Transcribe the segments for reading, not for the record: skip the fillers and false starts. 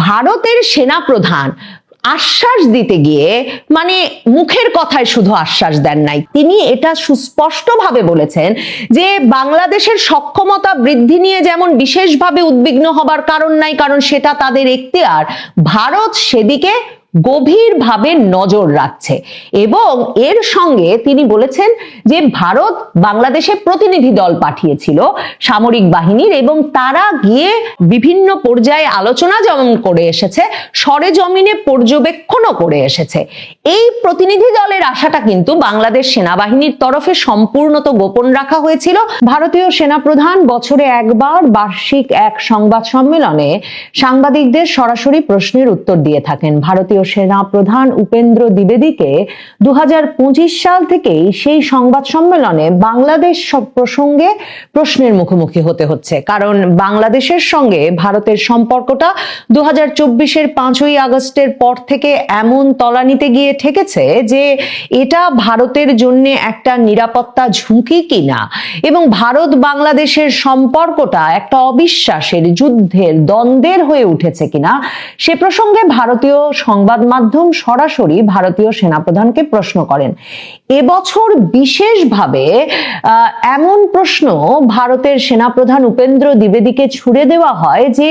ভারতের সেনাপ্রধান আশ্বাস দিতে গিয়ে মানে মুখের কথায় শুধু আশ্বাস দেন নাই, তিনি এটা সুস্পষ্টভাবে বলেছেন যে বাংলাদেশের সক্ষমতা বৃদ্ধি নিয়ে যেমন বিশেষভাবে উদ্বিগ্ন হবার কারণ নাই, কারণ সেটা তাদের এখতিয়ার, ভারত সেদিকে গভীরভাবে নজর রাখছে। এবং এর সঙ্গে তিনি বলেছেন যে ভারত বাংলাদেশে প্রতিনিধি দল পাঠিয়েছিল সামরিক বাহিনীর, এবং তারা গিয়ে বিভিন্ন পর্যায়ে আলোচনা যেমন করে এসেছে, সরেজমিনে পর্যবেক্ষণও করে এসেছে। এই প্রতিনিধি দলের আশাটা কিন্তু বাংলাদেশ সেনাবাহিনীর তরফে সম্পূর্ণত গোপন রাখা হয়েছিল। ভারতীয় সেনাপ্রধান বছরে একবার বার্ষিক এক সংবাদ সম্মেলনে সাংবাদিকদের সরাসরি প্রশ্নের উত্তর দিয়ে থাকেন। ভারতীয় সেনাপ্রধান উপেন্দ্র দ্বিবেদীকে 2025 সাল থেকেই সেই সংবাদ সম্মেলনে বাংলাদেশ প্রসঙ্গে প্রশ্নের মুখোমুখি হতে হচ্ছে, কারণ বাংলাদেশের সঙ্গে ভারতের সম্পর্কটা 2024-এর 5ই আগস্টের পর থেকে এমন তলানিতে গিয়ে ঠেকেছে যে এটা ভারতের জন্য একটা নিরাপত্তা ঝুঁকি কিনা, এবং ভারত বাংলাদেশের সম্পর্কটা একটা অবিশ্বাসের, যুদ্ধের, দ্বন্দ্বের হয়ে উঠেছে কিনা সে প্রসঙ্গে ভারতীয় সংবাদ মাধ্যম সরাসরি ভারতীয় সেনাপ্রধানকে প্রশ্ন করেন। এবছর বিশেষভাবে এমন প্রশ্ন ভারতের সেনাপ্রধান উপেন্দ্র দ্বিবেদীকে ছুড়ে দেওয়া হয় যে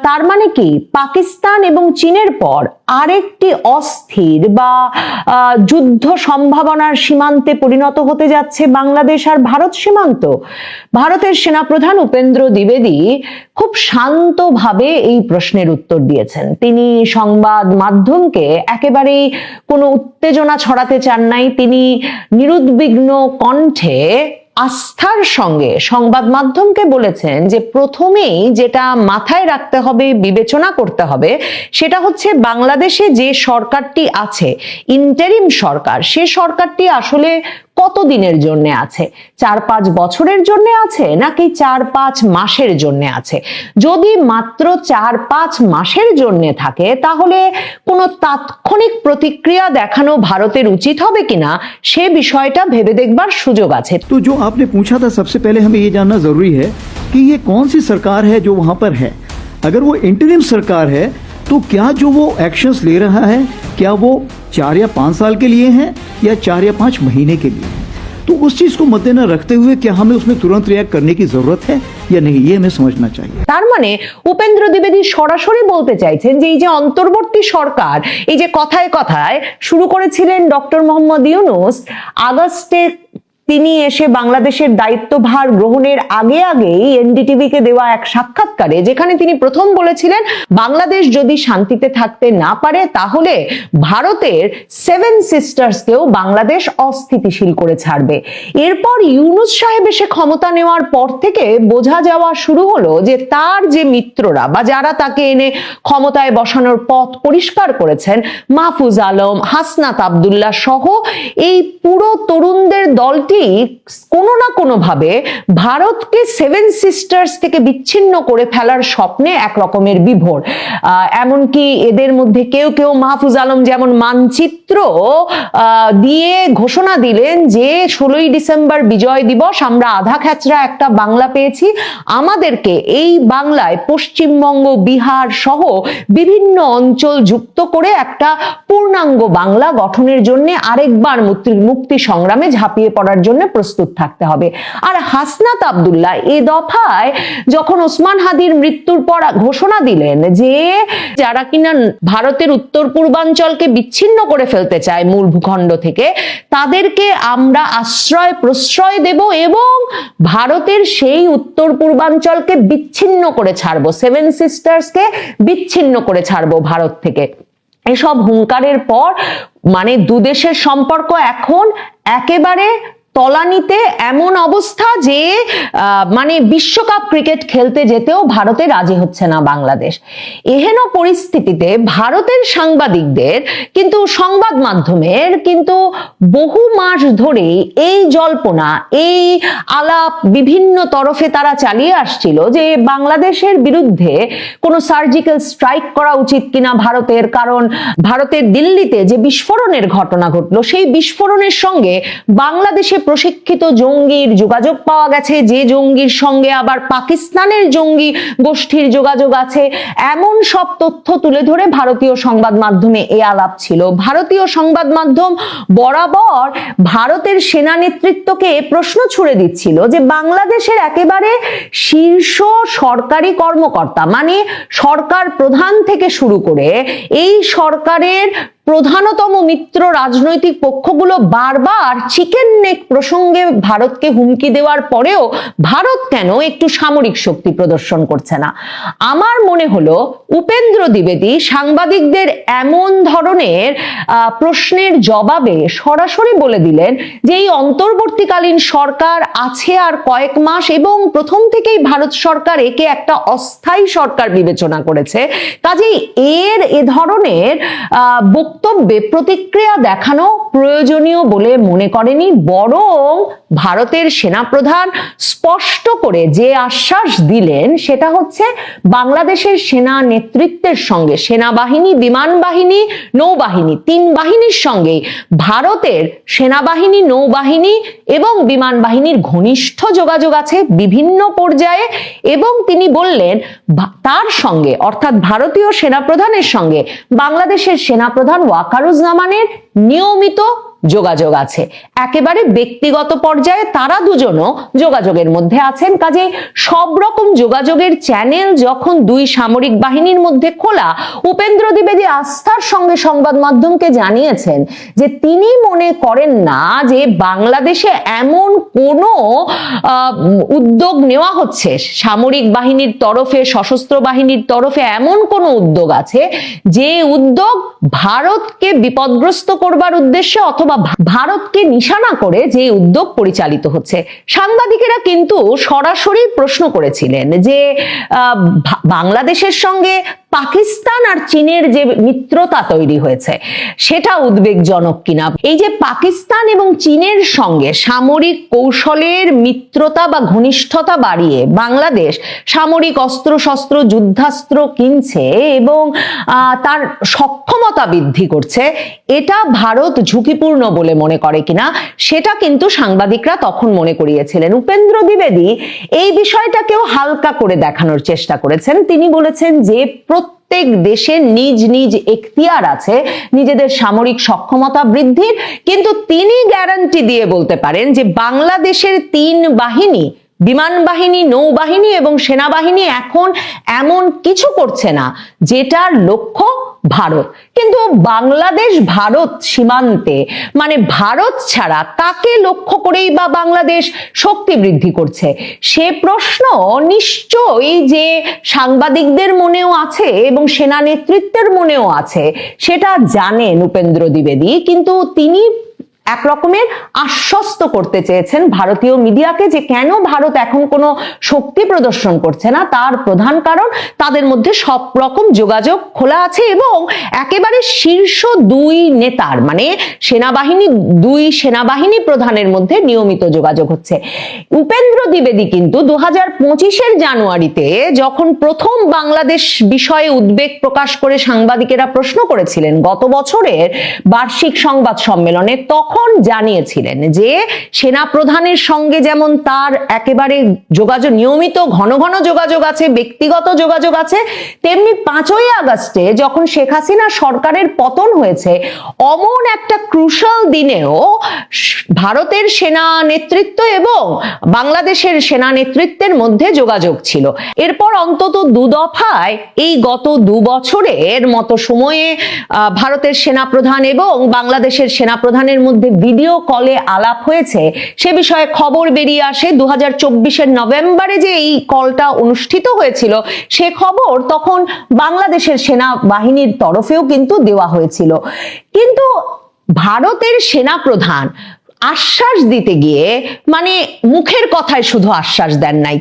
তার মানে কি পাকিস্তান এবং চীনের পর আরেকটি অস্থির বা যুদ্ধ সম্ভাবনার সীমান্তে পরিণত হতে যাচ্ছে বাংলাদেশ আর ভারত সীমান্ত। ভারতের সেনাপ্রধান উপেন্দ্র দ্বিবেদী খুব শান্তভাবে এই প্রশ্নের উত্তর দিয়েছেন। তিনি সংবাদ মাধ্যমকে একেবারেই কোনো উত্তেজনা ছড়াতে চান নাই। তিনি নিরুদ্বিগ্ন কণ্ঠে আস্থার সঙ্গে সংবাদ মাধ্যমকে বলেছেন যে প্রথমেই যেটা মাথায় রাখতে হবে, বিবেচনা করতে হবে, সেটা হচ্ছে বাংলাদেশে যে সরকারটি আছে, ইন্টারিম সরকার, সে সরকারটি আসলে কতদিনের জন্য আছে? 4-5 বছরের জন্য আছে নাকি 4-5 মাসের জন্য আছে? যদি মাত্র 4-5 মাসের জন্য থাকে তাহলে কোনো তাৎক্ষণিক প্রতিক্রিয়া দেখানো ভারতের উচিত হবে কিনা সে বিষয়টা ভেবে দেখবার সুযোগ আছে। तो जो आपने पूछा था, सबसे पहले हमें ये जानना जरूरी है कि ये कौन सी सरकार है जो वहां पर है। अगर वो इंटरिम सरकार है तो क्या जो वो एक्शंस ले रहा है क्या वो 4 या 5 साल के लिए हैं या 4 या 5 महीने के लिए हैं? तो उस चीज को मद्देनजर रखते हुए क्या हमें उसमें तुरंत रिएक्ट करने की जरूरत है या नहीं, ये हमें समझना चाहिए। তার মানে উপেন্দ্র দ্বিবেদী সরাসরি বলতে চাইছেন যে এই যে অন্তর্বর্তী সরকার, এই যে কথায় কথায় শুরু করেছিলেন ডক্টর মোহাম্মদ ইউনূস, আগস্টে তিনি এসে বাংলাদেশের দায়িত্বভার গ্রহণের আগেই এনডিটিভিকে দেওয়া এক সাক্ষাৎকারে যেখানে তিনি প্রথম বলেছিলেন বাংলাদেশ যদি শান্তিতে থাকতে না পারে তাহলে ভারতের 7 সিস্টার্সকেও বাংলাদেশ অস্থিতিশীল করে ছাড়বে। এরপর ইউনূস সাহেব এসে ক্ষমতা নেওয়ার পর থেকে বোঝা যাওয়া শুরু হলো যে তার যে মিত্ররা বা যারা তাকে এনে ক্ষমতায় বসানোর পথ পরিষ্কার করেছেন, মাহফুজ আলম, হাসনাত আব্দুল্লাহ সহ এই পুরো তরুণদের দলটি কোনো না কোনো ভাবে ভারতকে 7 সিস্টার্স থেকে বিচ্ছিন্ন করে ফেলার স্বপ্নে এক রকমের বিভোর। এমনকি এদের মধ্যে কেউ কেউ, মাহফুজ আলম যেমন, মানচিত্র দিয়ে ঘোষণা দিলেন যে 16ই ডিসেম্বর বিজয় দিবস, আমরা আধা খ্যাচরা একটা বাংলা পেয়েছি, আমাদেরকে এই বাংলায় পশ্চিমবঙ্গ, বিহার সহ বিভিন্ন অঞ্চল যুক্ত করে একটা পূর্ণাঙ্গ বাংলা গঠনের জন্য আরেকবার মুক্তি সংগ্রামে ঝাঁপিয়ে পড়ার জন্য প্রস্তুত থাকতে হবে। আর হাসনাত আব্দুল্লাহ এ দফায় যখন ওসমান হাদির মৃত্যুর পর ঘোষণা দিলেন যে যারা কিনা ভারতের উত্তর পূর্বাঞ্চলকে বিচ্ছিন্ন করে ফেলতে চায় মূল ভূখণ্ড থেকে, তাদেরকে আমরা আশ্রয় প্রশ্রয় দেব এবং ভারতের সেই উত্তর পূর্বাঞ্চলকে বিচ্ছিন্ন করে ছাড়বো, 7 সিস্টার্সকে বিচ্ছিন্ন করে ছাড়বো ভারত থেকে। এসব হুঙ্কারের পর মানে দুদেশের সম্পর্ক এখন একেবারে তলানিতে, এমন অবস্থা যে মানে বিশ্বকাপ ক্রিকেট খেলতে যেতেও ভারতে রাজি হচ্ছে না বাংলাদেশ। এহেন পরিস্থিতিতে ভারতের সাংবাদিকদের কিন্তু, সংবাদ মাধ্যমের কিন্তু বহু মাস ধরে এই জল্পনা, এই আলাপ বিভিন্ন তরফে তারা চালিয়ে আসছিল যে বাংলাদেশের বিরুদ্ধে কোনো সার্জিক্যাল স্ট্রাইক করা উচিত কিনা ভারতের, কারণ ভারতের দিল্লিতে যে বিস্ফোরণের ঘটনা ঘটলো সেই বিস্ফোরণের সঙ্গে বাংলাদেশে প্রশিক্ষিত জঙ্গির যোগাযোগ পাওয়া গেছে, যে জঙ্গির সঙ্গে আবার পাকিস্তানের জঙ্গি গোষ্ঠীর যোগাযোগ আছে, এমন সব তথ্য তুলে ধরে ভারতীয় সংবাদ মাধ্যমে এ আলাপ ছিল। ভারতীয় সংবাদ মাধ্যম বরাবর ভারতের সেনা নেতৃত্বকে প্রশ্ন ছুড়ে দিচ্ছিল যে বাংলাদেশের একেবারে শীর্ষ সরকারি কর্মকর্তা, মানে সরকার প্রধান থেকে শুরু করে এই সরকারের প্রধানতম মিত্র রাজনৈতিক পক্ষগুলো বারবার চিকেন নেক প্রসঙ্গে ভারতকে হুমকি দেওয়ার পরেও ভারত কেন একটু সামরিক শক্তি প্রদর্শন করছে না। আমার মনে হলো উপেন্দ্র দ্বিবেদী সাংবাদিকদের এমন ধরনের প্রশ্নের জবাবে সরাসরি বলে দিলেন যে এই অন্তর্বর্তীকালীন সরকার আছে আর কয়েক মাস, এবং প্রথম থেকেই ভারত সরকার একে একটা অস্থায়ী সরকার বিবেচনা করেছে, কাজেই এ ধরনের বক্তব্যে প্রতিক্রিয়া দেখানো প্রয়োজনীয় বলে মনে করেনি, বরং ভারতের সেনাপ্রধান স্পষ্ট করে যে আশ্বাস দিলেন সেটা হচ্ছে বাংলাদেশের সেনা নেতৃত্বের সঙ্গে, সেনাবাহিনী, বিমান বাহিনী, নৌবাহিনী, তিন বাহিনীর সঙ্গে ভারতের সেনাবাহিনী, নৌবাহিনী এবং বিমান বাহিনীর ঘনিষ্ঠ যোগাযোগ আছে বিভিন্ন পর্যায়ে, এবং তিনি বললেন তার সঙ্গে অর্থাৎ ভারতীয় সেনাপ্রধানের সঙ্গে বাংলাদেশের সেনাপ্রধান ওয়াকারুজ্জামানের নিয়মিত যোগাযোগ আছে, একেবারে ব্যক্তিগত পর্যায়ে তারা দুজনও যোগাযোগের মধ্যে আছেন। কাজে সব রকম যোগাযোগের চ্যানেল যখন দুই সামরিক বাহিনীর মধ্যে খোলা, উপেন্দ্র দ্বিবেদী আস্থার সঙ্গে সংবাদ মাধ্যমকে জানিয়েছেন যে তিনি মনে করেন না যে বাংলাদেশে এমন কোনো উদ্যোগ নেওয়া হচ্ছে সামরিক বাহিনীর তরফে, সশস্ত্র বাহিনীর তরফে এমন কোনো উদ্যোগ আছে যে উদ্যোগ ভারতকে বিপদগ্রস্ত করবার উদ্দেশ্যে অথবা ভারতকে নিশানা করে যে উদ্যোগ পরিচালিত হচ্ছে। সাংবাদিকেরা কিন্তু সরাসরি প্রশ্ন করেছিলেন যে বাংলাদেশের সঙ্গে পাকিস্তান আর চীনের যে মিত্রতা তৈরি হয়েছে সেটা উদ্বেগজনক কিনা। এই যে পাকিস্তান এবং চীনের সঙ্গে সামরিক কৌশলের মিত্রতা বা ঘনিষ্ঠতা বাড়িয়ে বাংলাদেশ সামরিক অস্ত্র শস্ত্র যুদ্ধাস্ত্র কিনছে এবং তার সক্ষমতা বৃদ্ধি করছে, এটা ভারত ঝুঁকিপূর্ণ বলে মনে করে কিনা সেটা কিন্তু সাংবাদিকরা তখন মনে করিয়েছিলেন। উপেন্দ্র দ্বিবেদী এই বিষয়টাকেও হালকা করে দেখানোর চেষ্টা করেছেন। তিনি বলেছেন যে প্রত্যেক দেশের নিজ নিজ এখতিয়ার আছে নিজেদের সামরিক সক্ষমতা বৃদ্ধির, কিন্তু তিনি গ্যারান্টি দিয়ে বলতে পারেন যে বাংলাদেশের তিন বাহিনী, বিমান বাহিনী, নৌবাহিনী এবং সেনাবাহিনী এখন এমন কিছু করছে না যেটার লক্ষ্য ভারত। কিন্তু বাংলাদেশ ভারত সীমান্তে, মানে ভারত ছাড়া কাকে লক্ষ্য করেই বা বাংলাদেশ শক্তি বৃদ্ধি করছে, সে প্রশ্ন নিশ্চয়ই যে সাংবাদিকদের মনেও আছে এবং সেনা নেতৃত্বের মনেও আছে, সেটা জানেন উপেন্দ্র দ্বিবেদী। কিন্তু তিনি এক রকমের আশ্বস্ত করতে চেয়েছেন ভারতীয় মিডিয়াকে যে কেন ভারত এখন কোনো শক্তি প্রদর্শন করছে না, তার প্রধান কারণ তাদের মধ্যে সব রকম যোগাযোগ খোলা আছে এবং একেবারে শীর্ষ দুই নেতার, মানে দুই সেনাবাহিনী প্রধানের মধ্যে নিয়মিত যোগাযোগ হচ্ছে। উপেন্দ্র দ্বিবেদী কিন্তু 2025-এর জানুয়ারিতে যখন প্রথম বাংলাদেশ বিষয়ে উদ্বেগ প্রকাশ করে সাংবাদিকেরা প্রশ্ন করেছিলেন গত বছরের বার্ষিক সংবাদ সম্মেলনে, তখন জানিয়েছিলেন যে সেনা প্রধানের সঙ্গে যেমন তার একেবারে যোগাযোগ, নিয়মিত ঘন ঘন যোগাযোগ আছে, ব্যক্তিগত যোগাযোগ আছে, তেমনি 5ই আগস্টে যখন শেখ হাসিনা সরকারের পতন হয়েছে অমন একটা ক্রুশাল দিনেও ভারতের সেনা নেতৃত্ব এবং বাংলাদেশের সেনা নেতৃত্বের মধ্যে যোগাযোগ ছিল। এরপর অন্তত দুদফায় এই গত 2 বছরের মতো সময়ে ভারতের সেনাপ্রধান এবং বাংলাদেশের সেনাপ্রধানের মধ্যে ভিডিও কলে আলাপ হয়েছে, সে বিষয়ে খবর বেরিয়ে আসে। 2024-এর নভেম্বরে যে এই কলটা অনুষ্ঠিত হয়েছিল সে খবর তখন বাংলাদেশের সেনাবাহিনীর তরফেও কিন্তু দেওয়া হয়েছিল। কিন্তু ভারতের সেনাপ্রধান আশ্বাস দিতে গিয়ে, মানে মুখের কথায় শুধু আশ্বাস দেন নাই,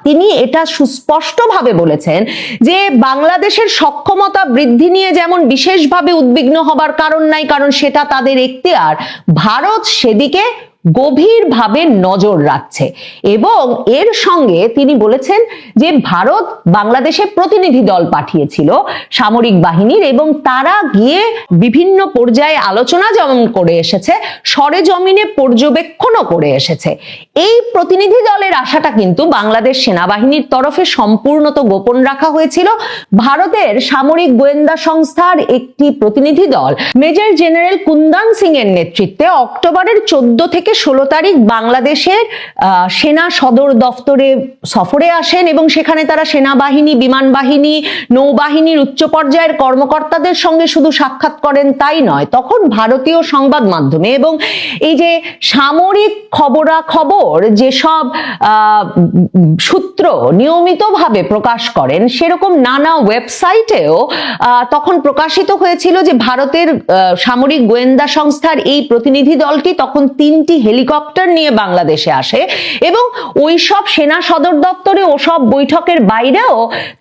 তিনি এটা সুস্পষ্টভাবে বলেছেন যে বাংলাদেশের সক্ষমতা বৃদ্ধি নিয়ে যেমন বিশেষভাবে উদ্বিগ্ন হবার কারণ নাই, কারণ সেটা তাদের এখতিয়ার, ভারত সেদিকে গভীরভাবে নজর রাখছে। এবং এর সঙ্গে তিনি বলেছেন যে ভারত বাংলাদেশে প্রতিনিধি দল পাঠিয়েছিল সামরিক বাহিনীর, এবং তারা গিয়ে বিভিন্ন পর্যায়ে আলোচনা যেমন করে এসেছে, সরেজমিনে পর্যবেক্ষণও করে এসেছে। এই প্রতিনিধি দলের আশাটা কিন্তু বাংলাদেশ সেনাবাহিনীর তরফে সম্পূর্ণত গোপন রাখা হয়েছিল। ভারতের সামরিক গোয়েন্দা সংস্থার একটি প্রতিনিধি দল মেজর জেনারেল কুন্দন সিং এর নেতৃত্বে অক্টোবরের 14 থেকে 16 তারিখ বাংলাদেশের সেনা সদর দফতরে সফরে আসেন, এবং সেখানে তারা সেনাবাহিনী, বিমান বাহিনী, নৌবাহিনীর উচ্চ পর্যায়ের কর্মকর্তাদের সঙ্গে শুধু সাক্ষাৎ করেন তাই নয়, তখন ভারতীয় সংবাদ মাধ্যমে এবং এই যে সামরিক খবরাখবর যেসব সূত্র নিয়মিতভাবে প্রকাশ করেন, সেরকম নানা ওয়েবসাইটেও তখন প্রকাশিত হয়েছিল যে ভারতের সামরিক গোয়েন্দা সংস্থার এই প্রতিনিধি দলটি তখন 3টি হেলিকপ্টার নিয়ে বাংলাদেশে আসে, এবং ওইসব সেনা সদর দপ্তরে ওসব বৈঠকের বাইরেও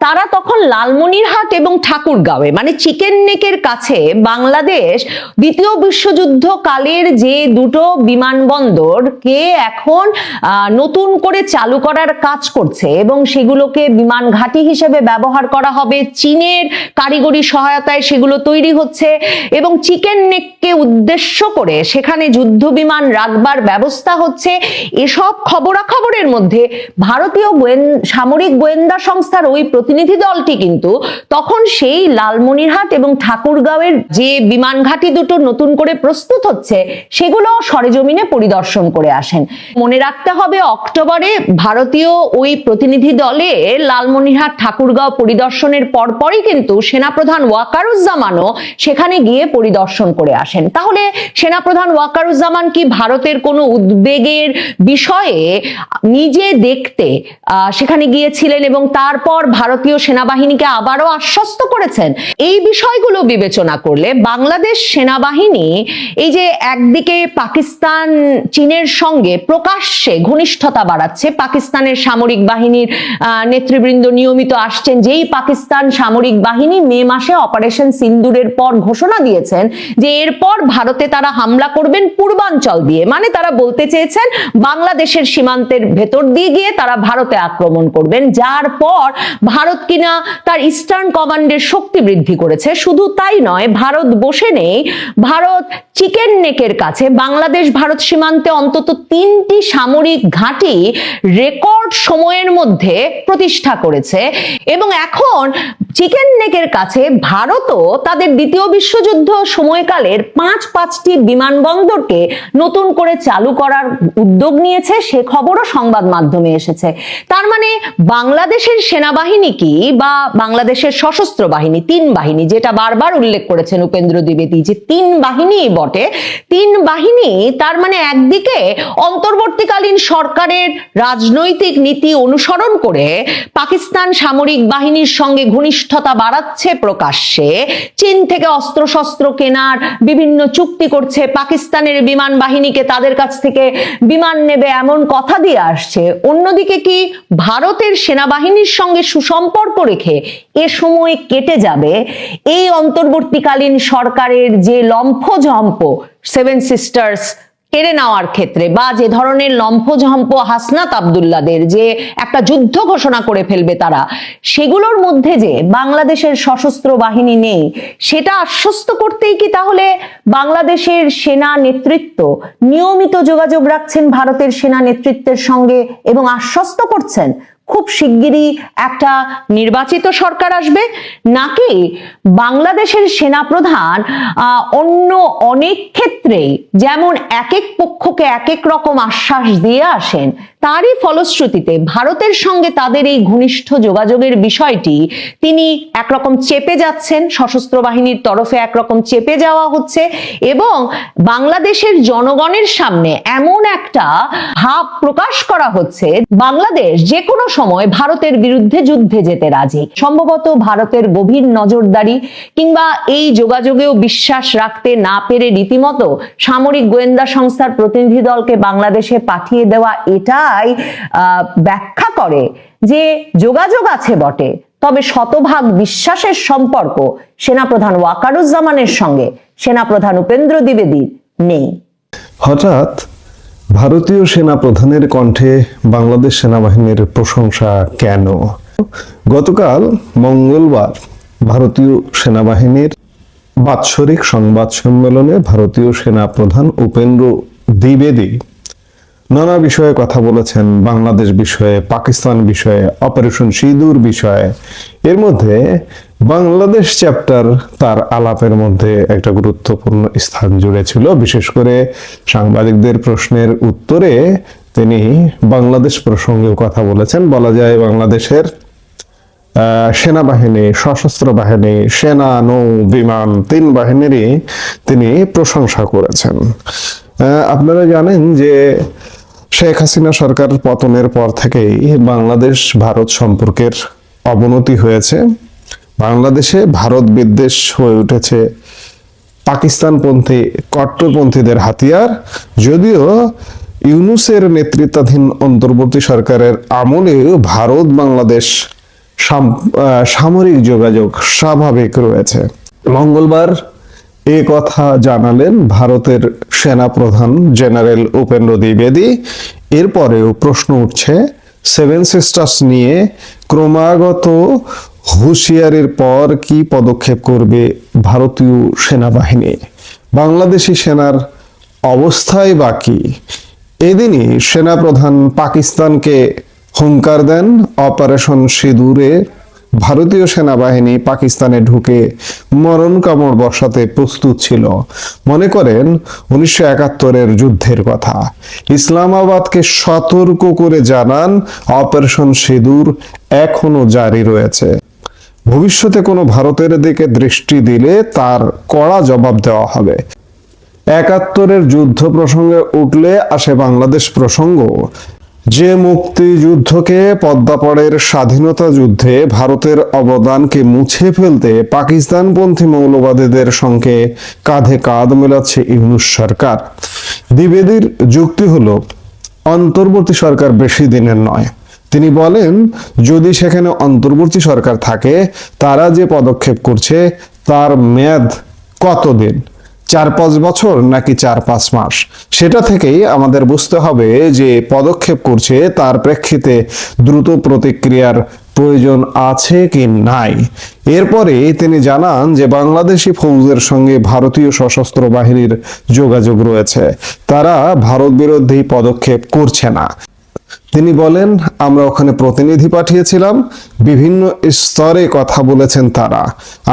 তারা তখন লালমনিরহাট এবং ঠাকুরগাঁওয়ে, মানে চিকেন নেকের কাছে বাংলাদেশ দ্বিতীয় বিশ্বযুদ্ধ কালের যে দুটো বিমানবন্দরকে এখন নতুন করে চালু করার কাজ করছে এবং সেগুলোকে বিমান ঘাঁটি হিসেবে ব্যবহার করা হবে, চীনের কারিগরি সহায়তায় সেগুলো তৈরি হচ্ছে, এবং চিকেন নেককে উদ্দেশ্য করে সেখানে যুদ্ধ বিমান রাখবার ব্যবস্থা হচ্ছে। এসব খবরাখবরের মধ্যে ভারতীয় সামরিক গোয়েন্দা সংস্থার ওই প্রতিনিধি দলটি কিন্তু তখন সেই লালমনিরহাট এবং ঠাকুরগাঁওয়ের যে বিমান ঘাঁটি দুটো নতুন করে প্রস্তুত হচ্ছে সেগুলো সরেজমিনে পরিদর্শন করে আসেন। মনে রাখতে হবে, অক্টোবরে ভারতীয় ওই প্রতিনিধি দলে লালমনিরহাট ঠাকুরগাঁও পরিদর্শনের পরপরই কিন্তু সেনাপ্রধান ওয়াকারুজ্জামানও সেখানে গিয়ে পরিদর্শন করে আসেন। তাহলে সেনাপ্রধান ওয়াকারুজ্জামান কি ভারতের কোনো উদ্বেগের বিষয়ে নিজে দেখতে সেখানে গিয়েছিলেন এবং তারপর ভারতীয় সেনাবাহিনীকে আবারও আশ্বস্ত করেছেন? এই বিষয়গুলো বিবেচনা করলে বাংলাদেশ সেনাবাহিনী এই যে একদিকে পাকিস্তান চীনের সঙ্গে প্রকাশ্যে ঘনিষ্ঠতা বাড়াচ্ছে, পাকিস্তানের সামরিক বাহিনীর নেতৃবৃন্দ নিয়মিত আসছেন, যেই পাকিস্তান সামরিক বাহিনী মে মাসে অপারেশন সিন্দুরের পর ঘোষণা দিয়েছেন যে এরপর ভারতে তারা হামলা করবেন পূর্বাঞ্চল দিয়ে, মানে তারা বলতে চেয়েছেন বাংলাদেশের সীমান্তের ভেতর দিয়ে গিয়ে তারা ভারতে আক্রমণ করবেন, যার পর ভারত কিনা তার ইস্টার্ন কমান্ডের শক্তি বৃদ্ধি করেছে। শুধু তাই নয়, ভারত বসে নেই, ভারত চিকেন নেকের কাছে বাংলাদেশ ভারত সীমান্তে অন্তত 3টি সামরিক ঘাঁটি রেকর্ড সময়ের মধ্যে প্রতিষ্ঠা করেছে, এবং এখন চিকেন নেকের কাছে ভারতও তাদের দ্বিতীয় বিশ্বযুদ্ধ সময়কালের 5টি বিমানবন্দরকে নতুন করে চালু করার উদ্যোগ নিয়েছে, সে খবরও সংবাদ মাধ্যমে এসেছে। তার মানে বাংলাদেশের সেনাবাহিনী কি বা বাংলাদেশের সশস্ত্র বাহিনী, 3 বাহিনী, যেটা বারবার উল্লেখ করেছেন উপেন্দ্র দ্বিবেদী যে 3 বাহিনী বটে, 3 বাহিনী তার মানে একদিকে অন্তর্বর্তীকালীন সরকারের রাজনৈতিক নীতি অনুসরণ করে পাকিস্তান সামরিক বাহিনীর সঙ্গে ঘনিষ্ঠতা বাড়াচ্ছে প্রকাশ্যে, চীন থেকে অস্ত্রশস্ত্র কেনার বিভিন্ন চুক্তি করছে, পাকিস্তানের বিমান বাহিনীকে তাদের কাছ থেকে বিমান নেবে এমন কথা দিয়ে আসছে। অন্যদিকে কি ভারতের সেনাবাহিনীর সঙ্গে সুসম্পর্ক রেখে এ সময় কেটে যাবে এই অন্তর্বর্তীকালীন সরকারের যে লম্ফঝম্প 7 সিস্টার্স কেড়ে নেওয়ার ক্ষেত্রে, বা যে ধরনের লম্ফঝম্প হাসনাত আব্দুল্লাদের যে একটা যুদ্ধ ঘোষণা করে ফেলবে তারা, সেগুলোর মধ্যে যে বাংলাদেশের সশস্ত্র বাহিনী নেই, সেটা আশ্বস্ত করতেই কি তাহলে বাংলাদেশের সেনা নেতৃত্ব নিয়মিত যোগাযোগ রাখছেন ভারতের সেনা নেতৃত্বের সঙ্গে এবং আশ্বস্ত করছেন খুব শিগগিরই একটা নির্বাচিত সরকার আসবে? নাকি বাংলাদেশের সেনাপ্রধান অন্য অনেক ক্ষেত্রেই যেমন এক এক পক্ষকে এক এক রকম আশ্বাস দিয়ে আসেন, তারই ফলশ্রুতিতে ভারতের সঙ্গে তাদের এই ঘনিষ্ঠ যোগাযোগের বিষয়টি তিনি একরকম চেপে যাচ্ছেন, সশস্ত্র বাহিনীর তরফে একরকম চেপে যাওয়া হচ্ছে, এবং বাংলাদেশের জনগণের সামনে এমন একটা ভাব প্রকাশ করা হচ্ছে বাংলাদেশ যে কোনো সময় ভারতের বিরুদ্ধে যুদ্ধে যেতে রাজি। সম্ভবত ভারতের গভীর নজরদারি কিংবা এই যোগাযোগেও বিশ্বাস রাখতে না পেরে রীতিমতো সামরিক গোয়েন্দা সংস্থার প্রতিনিধি দলকে বাংলাদেশে পাঠিয়ে দেওয়া এটাই ব্যাখ্যা করে যে যোগাযোগ আছে বটে, তবে শতভাগ বিশ্বাসের সম্পর্ক সেনাপ্রধান ওয়াকারুজ্জামানের সঙ্গে সেনাপ্রধান উপেন্দ্র দ্বিবেদীর নেই। হঠাৎ ভারতীয় সেনা প্রধানের কণ্ঠে বাংলাদেশ সেনাবাহিনীর প্রশংসা কেন? গতকাল মঙ্গলবার ভারতীয় সেনাবাহিনীর বাৎসরিক সংবাদ সম্মেলনে ভারতীয় সেনা প্রধান উপেন্দ্র দ্বিবেদী নানা বিষয়ে কথা বলেছেন। বাংলাদেশ বিষয়ে, পাকিস্তান বিষয়ে, অপারেশন সিঁদুর বিষয়ে। এর মধ্যে বাংলাদেশ চ্যাপ্টার তার আলাপের মধ্যে একটা গুরুত্বপূর্ণ স্থান জুড়েছিল। বিশেষ করে সাংবাদিকদের প্রশ্নের উত্তরে তিনি বাংলাদেশ প্রসঙ্গেও কথা বলেছেন। বলা যায় বাংলাদেশের সেনাবাহিনী, সশস্ত্র বাহিনী, সেনা, নৌ, বিমান, তিন বাহিনীরই তিনি প্রশংসা করেছেন। আপনারা জানেন যে শেখ হাসিনা সরকার পতনের পর থেকেই বাংলাদেশ ভারত সম্পর্কের অবনতি হয়েছে। বাংলাদেশে ভারত বিদ্বেষ হয়ে উঠেছে পাকিস্তানপন্থী কট্টরপন্থীদের হাতিয়ার। যদিও ইউনূসের নেতৃত্বাধীন অন্তর্বর্তী সরকারের আমলে ভারত বাংলাদেশ সামরিক যোগাযোগ স্বাভাবিক রয়েছে। মঙ্গলবার এ কথা জানালেন ভারতের সেনাপ্রধান জেনারেল উপেন্দ্র দ্বিবেদী। এরপরেও প্রশ্ন উঠছে সেভেন সিস্টার্স নিয়ে ক্রমাগত হুঁশিয়ারির পর কি পদক্ষেপ করবে ভারতীয় সেনাবাহিনী? বাংলাদেশি সেনার অবস্থাই বা কি? এদিনই সেনাপ্রধান পাকিস্তানকে হুঙ্কার দেন। অপারেশন সিঁদুরে ভারতীয় সেনাবাহিনী পাকিস্তানে ঢুকে মরণ কামড় বসাতে প্রস্তুত ছিল। মনে করেন 1971-এর যুদ্ধের কথা। ইসলামাবাদকে সতর্ক করে জানান অপারেশন সিঁদুর এখনো জারি রয়েছে। ভবিষ্যতে কোনো ভারতের দিকে দৃষ্টি দিলে তার কড়া জবাব দেওয়া হবে। 71-এর যুদ্ধ প্রসঙ্গে উঠলে আসে বাংলাদেশ প্রসঙ্গ। যে মুক্তিযুদ্ধকে পদ্মাপাড়ের স্বাধীনতা যুদ্ধে ভারতের অবদানকে মুছে ফেলতে পাকিস্তানপন্থী মৌলবাদীদের সঙ্গে কাঁধে কাঁধ মেলাচ্ছে ইউনূস সরকার। দ্বিবেদীর যুক্তি হলো অন্তর্বর্তী সরকার বেশি দিনের নয়। তিনি বলেন যদি সেখানে অন্তর্বর্তী সরকার থাকে তারা যে পদক্ষেপ করছে তার মেয়াদ কতদিন, 4-5 বছর নাকি 4-5 মাস, সেটা থেকেই আমাদের বুঝতে হবে যে পদক্ষেপ করছে তার প্রেক্ষিতে দ্রুত প্রতিক্রিয়ার প্রয়োজন আছে কি নাই। এরপরে তিনি জানান যে বাংলাদেশি ফৌজের সঙ্গে ভারতীয় সশস্ত্র বাহিনীর যোগাযোগ রয়েছে, তারা ভারত বিরোধী পদক্ষেপ করছে না। তিনি বলেন আমরা ওখানে প্রতিনিধি পাঠিয়েছিলাম, বিভিন্ন স্তরে কথা বলেছেন তারা,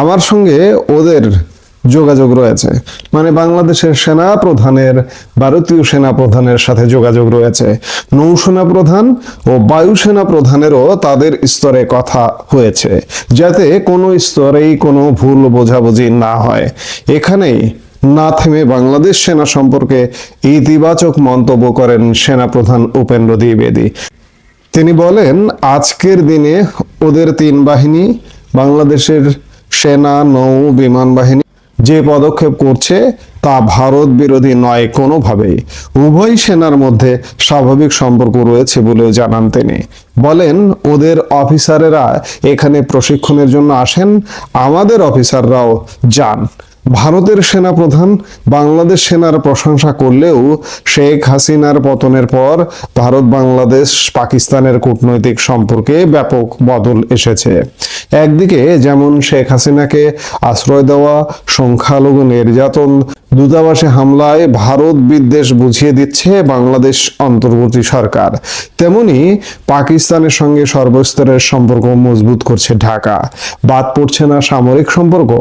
আমার সঙ্গে ওদের যোগাযোগ রয়েছে। মানে বাংলাদেশের সেনা প্রধানের ভারতীয় সেনা প্রধানের সাথে যোগাযোগ রয়েছে। নৌসেনা প্রধান ও বায়ুসেনা প্রধানেরও তাদের স্তরে কথা হয়েছে, যাতে কোনো স্তরেই কোনো ভুল বোঝাবুঝি না হয়। এখানেই না থেমে বাংলাদেশ সেনা সম্পর্কে ইতিবাচক মন্তব্য করেন সেনাপ্রধান উপেন্দ্র দ্বিবেদী। তিনি বলেন আজকের দিনে ওদের তিন বাহিনী, বাংলাদেশের সেনা, নৌ, বিমান বাহিনী যে পদক্ষেপ করছে তা ভারত বিরোধী নয় কোনোভাবেই। উভয় সেনার মধ্যে স্বাভাবিক সম্পর্ক রয়েছে বলেও জানান তিনি। বলেন ওদের অফিসারেরা এখানে প্রশিক্ষণের জন্য আসেন, আমাদের অফিসাররাও যান। ভারতের সেনা প্রধান বাংলাদেশ সেনার প্রশংসা করলেও শেখ হাসিনার পতনের পর ভারত বাংলাদেশ পাকিস্তানের কূটনৈতিক সম্পর্কে ব্যাপক বদল এসেছে। একদিকে যেমন শেখ হাসিনাকে আশ্রয় দেওয়া, সংখ্যালঘু নির্যাতন, দূতাবাসে হামলায় ভারত বিদ্বেষ বুঝিয়ে দিচ্ছে বাংলাদেশ অন্তর্বর্তী সরকার, তেমনি পাকিস্তানের সঙ্গে সর্বস্তরের সম্পর্ক মজবুত করছে ঢাকা। বাদ পড়ছে না সামরিক সম্পর্ক।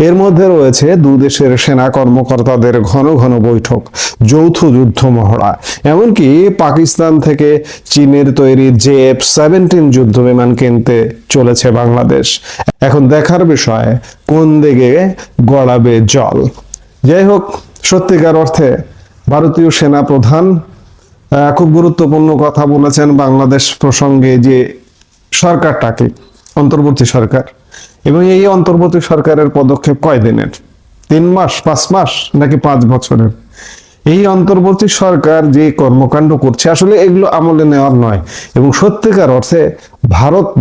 এর মধ্যে রয়েছে দুদেশের সেনা কর্মকর্তাদের ঘন ঘন বৈঠক, যৌথ যুদ্ধ মহড়া, এমনকি পাকিস্তান থেকে চীনের তৈরি JF-17 যুদ্ধ বিমান কিনতে চলেছে বাংলাদেশ। এখন দেখার বিষয় কোন দিকে গড়াবে জল। যাই হোক, সত্যিকার অর্থে ভারতীয় সেনা প্রধান খুব গুরুত্বপূর্ণ কথা বলেছেন বাংলাদেশ প্রসঙ্গে, যে সরকারটাকে অন্তর্বর্তী সরকার, এবং এই অন্তর্বর্তী সরকারের পদক্ষেপ কয়দিনের, 3 মাস, 5 মাস নাকি 5 বছরের? এই অন্তর্বর্তী সরকার যে কর্মকাণ্ড করছে আসলে এগুলো আমলে নেওয়ার নয়। এবং সত্যিকার অর্থে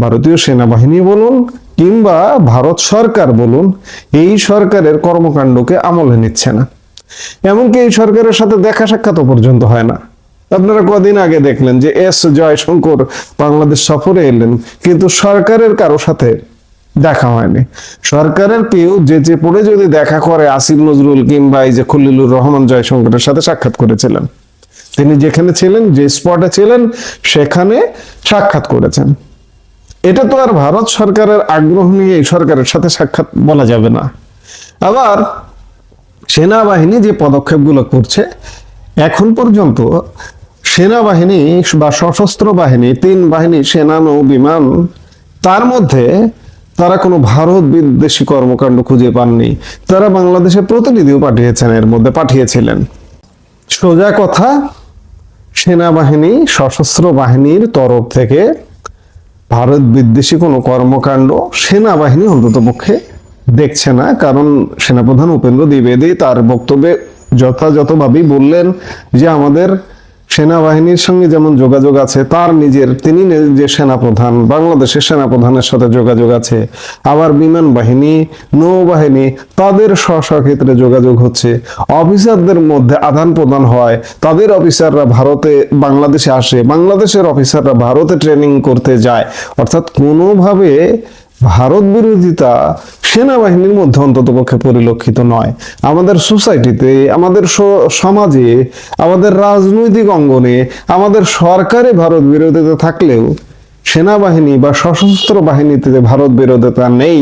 ভারতীয় সেনাবাহিনী বলুন কিংবা ভারত সরকার বলুন, এই সরকারের কর্মকাণ্ডকে আমলে নিচ্ছে না। এমনকি এই সরকারের সাথে দেখা সাক্ষাৎ পর্যন্ত হয় না। আপনারা কদিন আগে দেখলেন যে এস জয়শঙ্কর বাংলাদেশ সফরে এলেন, কিন্তু সরকারের কারো সাথে দেখা হয়নি। সরকারের কেউ যে পড়ে যদি দেখা করে আসিফ নজরুল কিংবা এই যে খলিলুর রহমান জয়শঙ্করের সাথে সাক্ষাৎ করেছিলেন। তিনি যেখানে ছিলেন, যে স্পটে ছিলেন, সেখানে সাক্ষাৎ করেছেন। এটা তো আর ভারত সরকারের আগ্রহ নিয়ে এই সরকারের সাথে সাক্ষাৎ বলা যাবে না। আবার সেনাবাহিনী যে পদক্ষেপগুলো করছে, এখন পর্যন্ত সেনাবাহিনী বা সশস্ত্র বাহিনী, 3 বাহিনী, সেনা, নৌ, বিমান, তার মধ্যে তারা কোনো ভারত বিদ্বেষী কর্মকাণ্ড খুঁজে পাননি। তারা বাংলাদেশে প্রতিনিধিও পাঠিয়েছেন, এর মধ্যে পাঠিয়েছিলেন। সোজা কথা, সেনাবাহিনী, সশস্ত্র বাহিনীর তরফ থেকে ভারত বিদ্বেষী কোনো কর্মকাণ্ড সেনাবাহিনী অন্ততপক্ষে দেখছে না। কারণ সেনাপ্রধান উপেন্দ্র দ্বিবেদী তার বক্তব্যে যথাযথভাবেই বললেন যে আমাদের সেনাবাহিনীর সঙ্গে যেমন যোগাযোগ আছে, তার তিনি যে সেনাপ্রধান, বাংলাদেশের সেনাপ্রধানের সাথে যোগাযোগ আছে। আবার বিমান বাহিনী, নৌবাহিনী, তাদের স্ব ক্ষেত্রে যোগাযোগ হচ্ছে। অফিসারদের মধ্যে আদান প্রদান হয়, তাদের অফিসাররা বাংলাদেশে আসে, বাংলাদেশের অফিসাররা ভারতে ট্রেনিং করতে যায়। অর্থাৎ কোনোভাবে ভারত বিরোধিতা সেনাবাহিনীর মধ্যে অন্ততপক্ষে পরিলক্ষিত নয়। আমাদের সোসাইটিতে, আমাদের সমাজে, আমাদের রাজনৈতিক অঙ্গনে, আমাদের সরকারে ভারত বিরোধিতা থাকলেও সেনাবাহিনী বা সশস্ত্র বাহিনীতে ভারত বিরোধিতা নেই,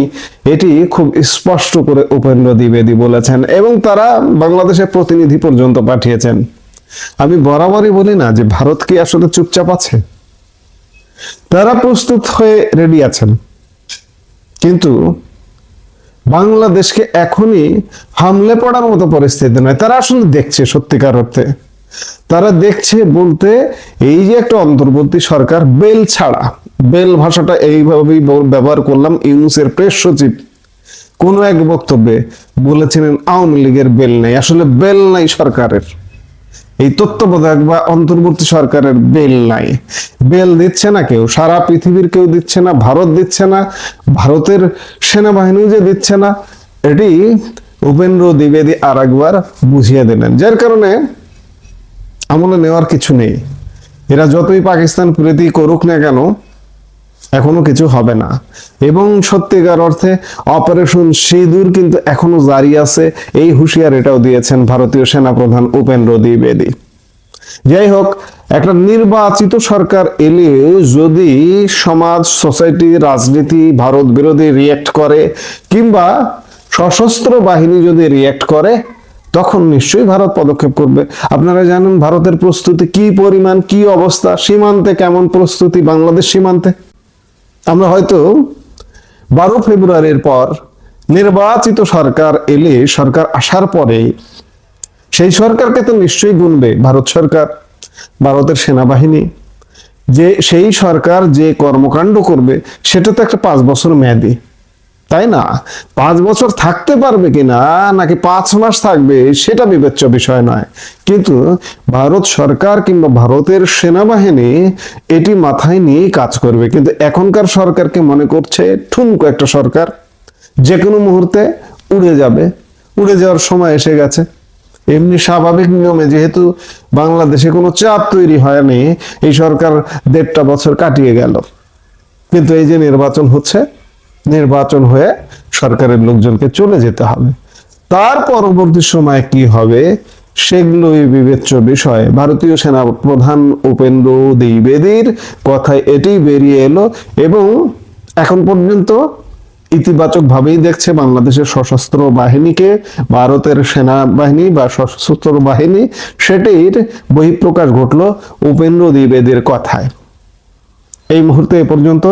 এটি খুব স্পষ্ট করে উপেন্দ্র দ্বিবেদী বলেছেন এবং তারা বাংলাদেশের প্রতিনিধি পর্যন্ত পাঠিয়েছেন। আমি বরাবরই বলি না যে ভারত কি আসলে চুপচাপ আছে? তারা প্রস্তুত হয়ে রেডি আছেন, কিন্তু বাংলাদেশকে এখনই হামলে পড়ার মতো পরিস্থিতি নয়। তারা আসলে দেখছে, সত্যিকার অর্থে তারা দেখছে বলতে এই যে একটা অন্তর্বর্তী সরকার বেল ছাড়া, বেল ভাষাটা এইভাবেই ব্যবহার করলাম। ইউনূসের প্রেস সচিব কোন এক বক্তব্যে বলেছিলেন আওয়ামী লীগের বেল নাই। আসলে বেল নাই সরকারের, এই তত্ত্বাবধায়ক বা অন্তর্বর্তী সরকারের বেল নাই। বেল দিচ্ছে না কেউ, সারা পৃথিবীর কেউ দিচ্ছে না, ভারত দিচ্ছে না, ভারতের সেনাবাহিনীও যে দিচ্ছে না, এটি উপেন্দ্র দ্বিবেদী আর একবার বুঝিয়ে দিলেন। যার কারণে আমলে নেওয়ার কিছু নেই। এরা যতই পাকিস্তান প্রীতি করুক না কেন, এখনো কিছু হবে না। এবং সত্যিকার অর্থে অপারেশন সিঁদুর কিন্তু এখনো জারি আছে, এই হুঁশিয়ার এটাও দিয়েছেন ভারতীয় সেনাপ্রধান উপেন্দ্র দ্বিবেদী। যাই হোক, একটা নির্বাচিত সরকার এলে যদি সমাজ, সোসাইটি, রাজনীতি ভারত বিরোধী রিয়েক্ট করে কিংবা সশস্ত্র বাহিনী যদি রিয়েক্ট করে, তখন নিশ্চয়ই ভারত পদক্ষেপ করবে। আপনারা জানেন ভারতের প্রস্তুতি কি পরিমাণ, কি অবস্থা, সীমান্তে কেমন প্রস্তুতি, বাংলাদেশ সীমান্তে। আমরা হয়তো 12 ফেব্রুয়ারির পর নির্বাচিত সরকার এলে, সরকার আসার পরে সেই সরকারকে তো নিশ্চয়ই গুনবে ভারত সরকার, ভারতের সেনাবাহিনী। যে সেই সরকার যে কর্মকাণ্ড করবে সেটা তো একটা 5 বছর মেয়াদি, তাই না? 5 বছর থাকতে পারবে কিনা নাকি 5 মাস থাকবে সেটা বিবেচ্য বিষয় নয়। কিন্তু ভারত সরকার কিংবা ভারতের সেনাবাহিনী এটি মাথায় নিয়েই কাজ করবে। কিন্তু এখনকার সরকারকে মনে করছে ঠুনকো একটা সরকার, যে কোনো মুহূর্তে উড়ে যাবে, উড়ে যাওয়ার সময় এসে গেছে। এমনি স্বাভাবিক নিয়মে যেহেতু বাংলাদেশে কোনো চাপ তৈরি হয়নি, এই সরকার 1.5 বছর কাটিয়ে গেল। কিন্তু এই যে নির্বাচন হচ্ছে, নির্বাচন হয়ে সরকারের লোকজনকে চলে যেতে হবে। তার পরবর্তী সময় কি হবে সেগুলোই বিবেচ্য বিষয়। ভারতীয় সেনা প্রধান উপেন্দ্র দ্বিবেদীর কথায় এটি বেরিয়ে এলো এবং এখন পর্যন্ত ইতিবাচক ভাবেই দেখছে বাংলাদেশের সশস্ত্র বাহিনীকে, ভারতের সেনাবাহিনী বা সশস্ত্র বাহিনী। সেটির বহিঃপ্রকাশ ঘটলো উপেন্দ্র দ্বিবেদীর কথায়। এই মুহূর্তে এ পর্যন্ত।